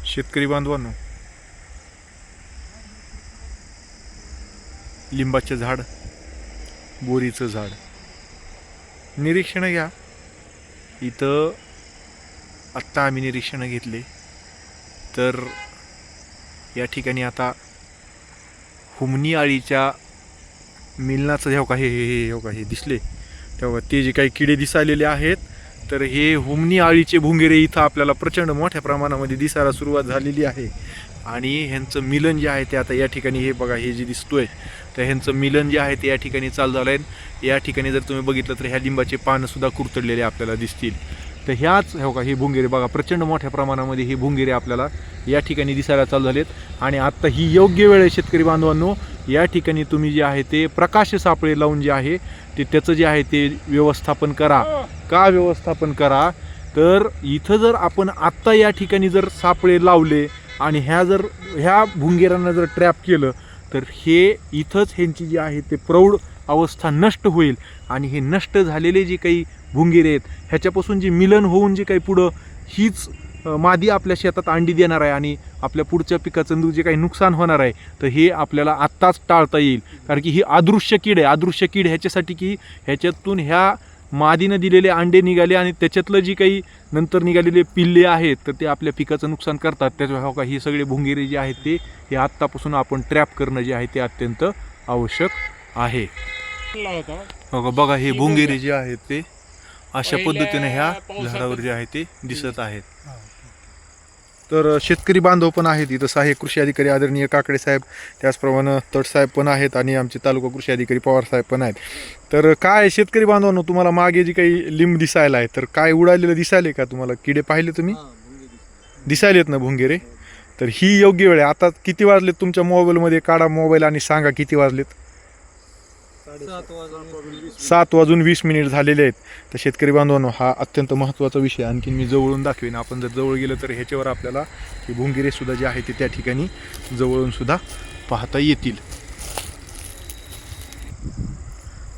शेतकरी बांधवांनो, लिंबाचे झाड, बोरीचं झाड निरीक्षण घ्या. इथं आत्ता आम्ही निरीक्षण घेतले तर या ठिकाणी आता हुमणी आळीच्या मिलनाचं जेव्हा हे दिसले तेव्हा ते जे काही किडे दिसायलेले आहेत तर हे हुमणी आळीचे भुंगेरे इथं आपल्याला प्रचंड मोठ्या प्रमाणामध्ये दिसायला सुरुवात झालेली आहे. आणि ह्यांचं मिलन जे आहे ते आता या ठिकाणी हे बघा, हे जे दिसतोय तर ह्यांचं मिलन जे आहे ते या ठिकाणी चालू झालं आहे. या ठिकाणी जर तुम्ही बघितलं तर ह्या लिंबाचे पानंसुद्धा कुरतडलेले आपल्याला दिसतील. तर ह्याच हो का हे भुंगेरे बघा, प्रचंड मोठ्या प्रमाणामध्ये हे भुंगेरे आपल्याला या ठिकाणी दिसायला चालू झालेत. आणि आत्ता ही योग्य वेळ आहे शेतकरी बांधवांनो, या ठिकाणी तुम्ही जे आहे ते प्रकाश सापळे लावून जे आहे ते त्याचं जे आहे ते व्यवस्थापन करा. का व्यवस्थापन करा तर इथं जर आपण आत्ता या ठिकाणी जर सापळे लावले आणि ह्या भुंगेरांना जर ट्रॅप केलं तर हे इथंच ह्यांची जी आहे ते प्रौढ अवस्था नष्ट होईल. आणि हे नष्ट झालेले जे काही भुंगेरे आहेत ह्याच्यापासून जे मिलन होऊन जे काही पुढं हीच मादी आपल्या शेतात अंडी देणार आहे आणि आपल्या पुढच्या पिकाचं जे काही नुकसान होणार आहे तर हे आपल्याला आत्ताच टाळता येईल. कारण की ही अदृश्य कीड आहे. अदृश्य कीड ह्याच्यासाठी की ह्याच्यातून ह्या मादीनं दिलेले अंडे निघाले आणि त्याच्यातलं जी काही नंतर निघालेले पिल्ले आहेत तर ते आपल्या पिकाचं नुकसान करतात. त्याच्या हो का हे सगळे भुंगेरे जे आहेत ते हे आत्तापासून आपण ट्रॅप करणं जे आहे ते अत्यंत आवश्यक आहे. हो का बघा, हे भुंगेरे जे आहेत ते अशा पद्धतीने ह्या झाडावर जे आहे ते दिसत आहेत. तर शेतकरी बांधव पण आहेत इथं, सहाय्यक कृषी अधिकारी आदरणीय काकडे साहेब, त्याचप्रमाणे तट साहेब पण आहेत आणि आमचे तालुका कृषी अधिकारी पवार साहेब पण आहेत. तर काय शेतकरी बांधवांनो, तुम्हाला मागे जी काही लिंब दिसायला आहे तर काय उडालेलं दिसायले का तुम्हाला? किडे पाहिले तुम्ही? दिसायलेत ना भुंगेरे? तर ही योग्य वेळ आहे. आता किती वाजलेत तुमच्या मोबाईलमध्ये काढा मोबाईल आणि सांगा किती वाजलेत. 7:20 झालेले आहेत. तर शेतकरी बांधवांनो, हा अत्यंत महत्त्वाचा विषय आणखीन मी जवळून दाखवेन. आपण जर जवळ गेलं तर ह्याच्यावर आपल्याला हे भुंगेरे सुद्धा जे आहे ते त्या ठिकाणी जवळून सुद्धा पाहता येतील.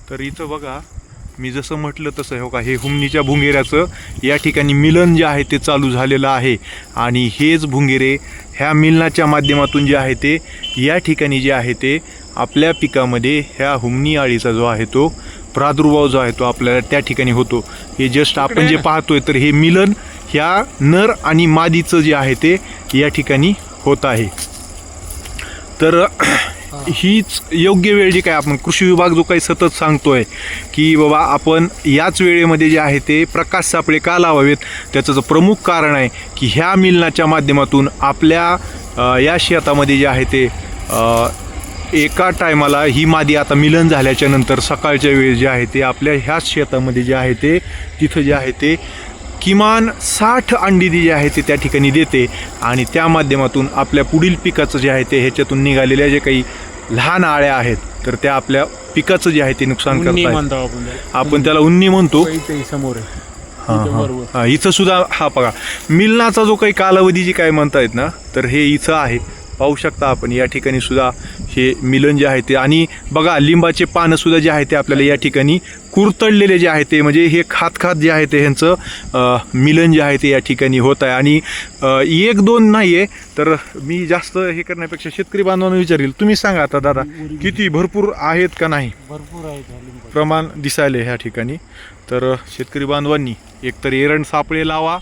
तर इथं बघा, मी जसं म्हटलं तसं हो का हे हुमणीच्या भुंगेऱ्याचं या ठिकाणी मिलन जे आहे ते चालू झालेलं आहे. आणि हेच भुंगेरे ह्या मिलनाच्या माध्यमातून जे आहे ते या ठिकाणी जे आहे ते आपल्या पिकामध्ये ह्या हुमणी आळीचा जो आहे तो प्रादुर्भाव जो आहे तो आपल्याला त्या ठिकाणी होतो. हे जस्ट आपण जे पाहतोय तर हे मिलन ह्या नर आणि मादीचं जे आहे ते या ठिकाणी होत आहे. तर हीच योग्य वेळ जी काय आपण कृषी विभाग जो काही सतत सांगतोय की बाबा आपण याच वेळेमध्ये जे आहे ते प्रकाश सापळे का लावावेत, त्याचं जो प्रमुख कारण आहे की ह्या मिलनाच्या माध्यमातून आपल्या या शेतामध्ये जे आहे ते एका टायमाला ही मादी आता मिलन झाल्याच्या नंतर सकाळच्या वेळेस जे आहे ते आपल्या ह्याच शेतामध्ये जे आहे ते तिथं जे आहे ते किमान 60 अंडी जी आहे ते त्या ठिकाणी देते. आणि त्या माध्यमातून आपल्या पुढील पिकाचं जे आहे ते ह्याच्यातून निघालेल्या जे काही लहान आळ्या आहेत तर त्या आपल्या पिकाचं जे आहे ते नुकसान करतात. आपण त्याला उन्नी म्हणतो. समोर इथं सुद्धा हा बघा मिलनाचा जो काही कालावधी जी काय म्हणतायत ना तर हे इथं आहे. पाहू शकता आपण या ठिकाणी सुद्धा हे मिलन जे आहे ते. आणि बघा लिंबाचे पानं सुद्धा जे आहे ते आपल्याला या ठिकाणी कुरतडलेले जे आहे ते म्हणजे हे खात जे आहे ते ह्यांचं मिलन जे आहे ते या ठिकाणी होत आहे. आणि 1-2 नाही आहे तर मी जास्त हे करण्यापेक्षा शेतकरी बांधवांना विचारेल, तुम्ही सांगा आता दादा किती भरपूर आहेत का नाही? भरपूर आहेत प्रमाण दिसायले ह्या ठिकाणी. तर शेतकरी बांधवांनी एकतर एरंड सापळे लावा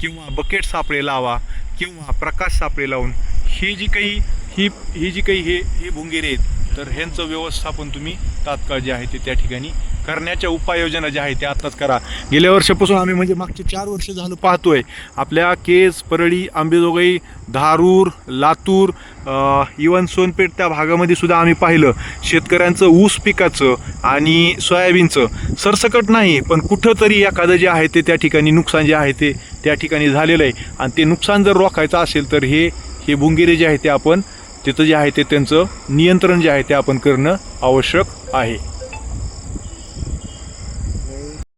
किंवा बकेट सापळे लावा किंवा प्रकाश सापळे लावून ही जी काही हे भुंगेरे आहेत तर ह्यांचं व्यवस्थापन तुम्ही तात्काळ जे आहे ते त्या ठिकाणी करण्याच्या उपाययोजना ज्या आहेत त्या आत्ताच करा. गेल्या वर्षापासून आम्ही म्हणजे मागचे 4 वर्ष झालं पाहतोय आपल्या केज, परळी, अंबेजोगाई, धारूर, लातूर, इवन सोनपेठ त्या भागामध्ये सुद्धा आम्ही पाहिलं शेतकऱ्यांचं ऊस पिकाचं आणि सोयाबीनचं सरसकट नाही पण कुठंतरी एखादं जे आहे ते त्या ठिकाणी नुकसान जे आहे ते त्या ठिकाणी झालेलं आहे. आणि ते नुकसान जर रोखायचं असेल तर हे भुंगेरे जे आहे ते आपण तिथं जे आहे ते त्यांचं नियंत्रण जे आहे ते आपण करणं आवश्यक आहे.